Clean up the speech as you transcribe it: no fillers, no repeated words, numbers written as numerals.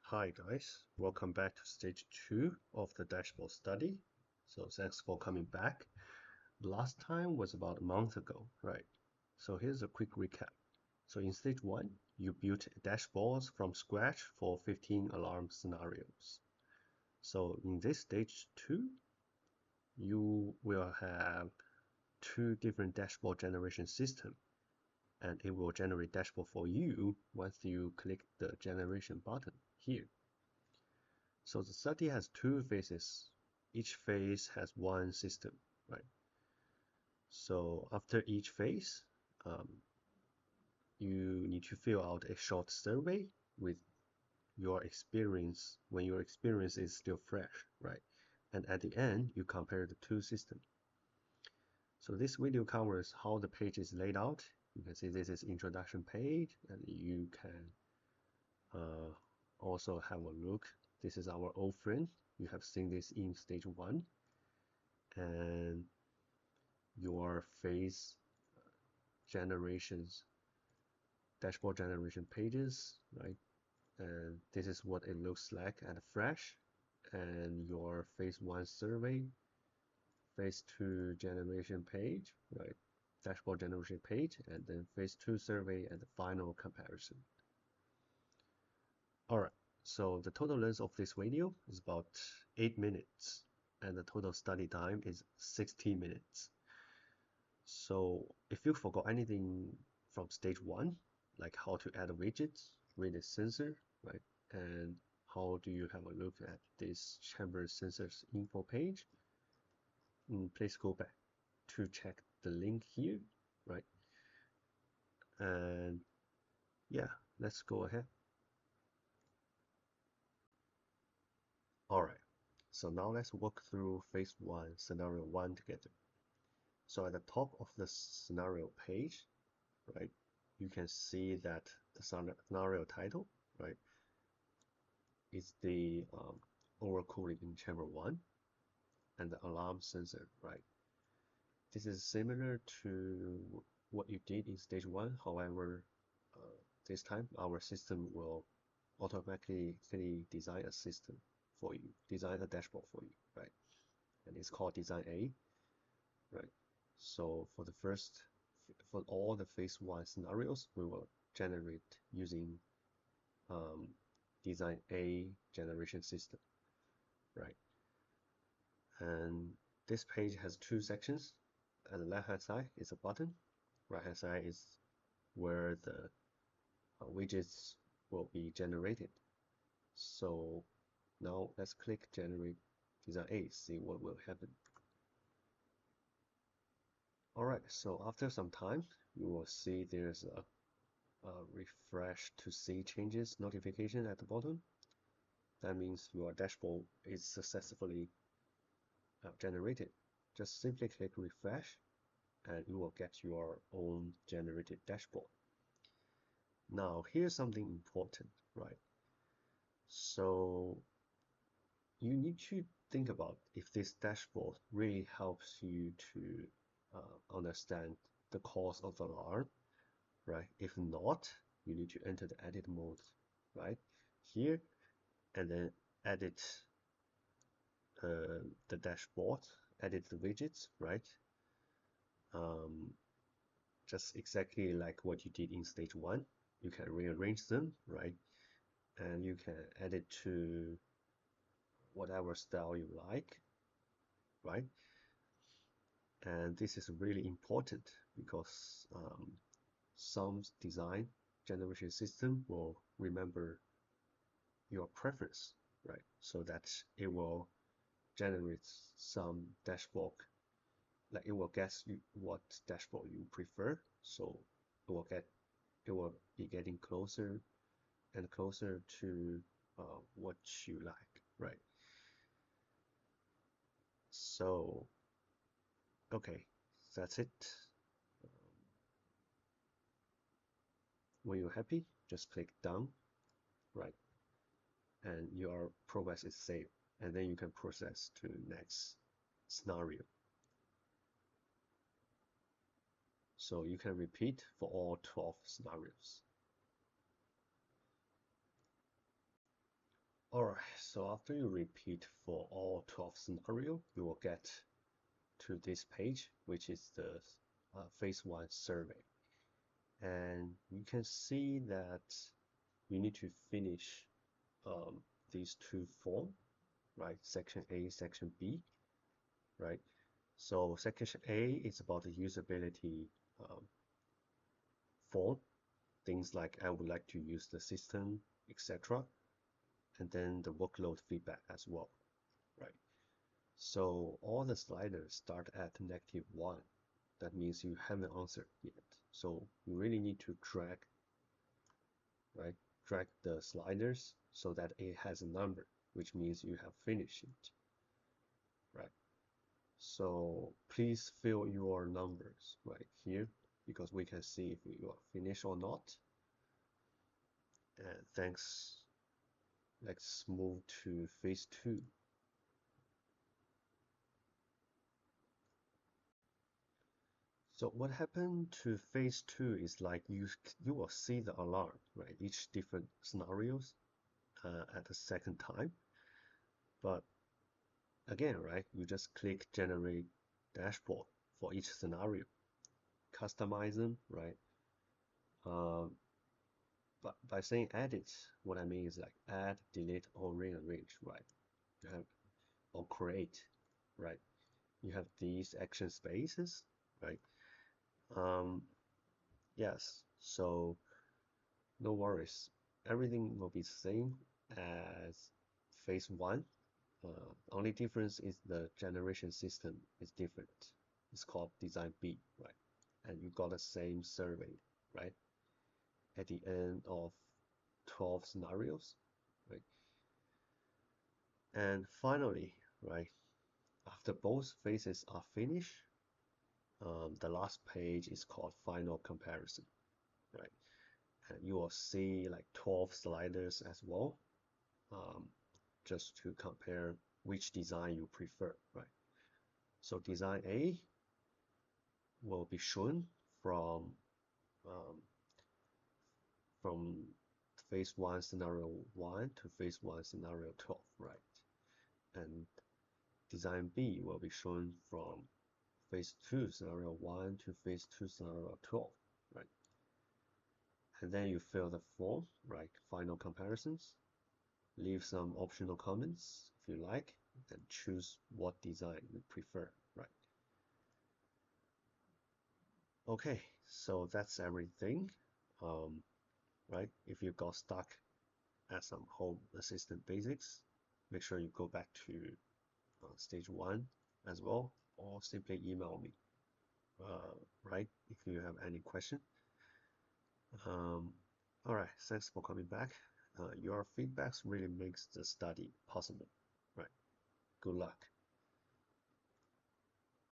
Hi guys, welcome back to stage 2 of the dashboard study. So thanks for coming back. Last time was about a month ago, right? So here's a quick recap. So in stage 1, you built dashboards from scratch for 15 alarm scenarios. So in this stage 2, you will have 2 different dashboard generation systems, and it will generate dashboard for you once you click the generation button here. So the study has 2 phases. Each phase has one system, right? So after each phase, you need to fill out a short survey with your experience when your experience is still fresh, right? And at the end, you compare the 2 systems. So this video covers how the page is laid out. You can see this is introduction page, and you can also have a look. This is our old friend. You have seen this in stage 1. And your phase generations, dashboard generation pages, right? And this is what it looks like at fresh. And your phase 1 survey, phase 2 generation page, right? Dashboard generation page, and then phase 2 survey and the final comparison. All right, so the total length of this video is about 8 minutes, and the total study time is 60 minutes. So if you forgot anything from stage 1, like how to add widgets, read a sensor, right? And how do you have a look at this chamber sensors info page? Please go back to check the link here, right? And yeah, let's go ahead. All right, so now let's walk through phase 1, scenario 1 together. So at the top of the scenario page, right, you can see that the scenario title, right, is the overcooling in chamber 1 and the alarm sensor, right? This is similar to what you did in stage 1. However, this time our system will automatically design a system for you, design a dashboard for you, right? And it's called design A, right? So for all the phase 1 scenarios, we will generate using design A generation system, right? And this page has 2 sections. At the left hand side is a button, right hand side is where the widgets will be generated. So now let's click generate design A, see what will happen. Alright, so after some time you will see there's a refresh to see changes notification at the bottom. That means your dashboard is successfully generated. Just simply click refresh and you will get your own generated dashboard. Now here's something important, right? So you need to think about if this dashboard really helps you to understand the cause of the alarm, right? If not, you need to enter the edit mode, right? Here, and then edit the dashboard, edit the widgets, right? Just exactly like what you did in stage 1. You can rearrange them, right? And you can edit to whatever style you like, right? And this is really important because some design generation system will remember your preference, right? So that it will generate some dashboard, like it will guess what dashboard you prefer. So it will be getting closer and closer to what you like, right? So okay, that's it. When you're happy, just click done, right? And your progress is saved, and then you can process to next scenario. So you can repeat for all 12 scenarios. Alright, so after you repeat for all 12 scenario, you will get to this page, which is the phase 1 survey. And you can see that you need to finish um, these two forms, right? Section A, Section B, right? So Section A is about the usability um, form, things like I would like to use the system, etc. And then the workload feedback as well, right? So all the sliders start at -1. That means you haven't answered yet. So you really need to drag, right? Drag the sliders so that it has a number, which means you have finished it, right? So please fill your numbers right here because we can see if you are finished or not. And thanks. Let's move to phase 2. So what happened to phase 2 is like you will see the alarm, right? Each different scenarios at the second time. But again, right, you just click generate dashboard for each scenario, customize them, right? But by saying edit, what I mean is like add, delete, or rearrange, right? You have or create, right? You have these action spaces, right? Um, yes, so no worries. Everything will be the same as phase 1. Only difference is the generation system is different. It's called design B, right? And you got the same survey, right? At the end of 12 scenarios, right? And finally, right, after both phases are finished, the last page is called final comparison, right? And you will see like 12 sliders as well, just to compare which design you prefer, right? So design A will be shown um, from phase 1 scenario 1 to phase 1 scenario 12, right? And design B will be shown from phase 2 scenario 1 to phase 2 scenario 12, right? And then you fill the form, right? Final comparisons, leave some optional comments if you like, and choose what design you prefer, right? Okay, so that's everything, right? If you got stuck at some home assistant basics, make sure you go back to stage 1 as well, or simply email me, right? If you have any question. All right, thanks for coming back. Your feedbacks really makes the study possible, right? Good luck.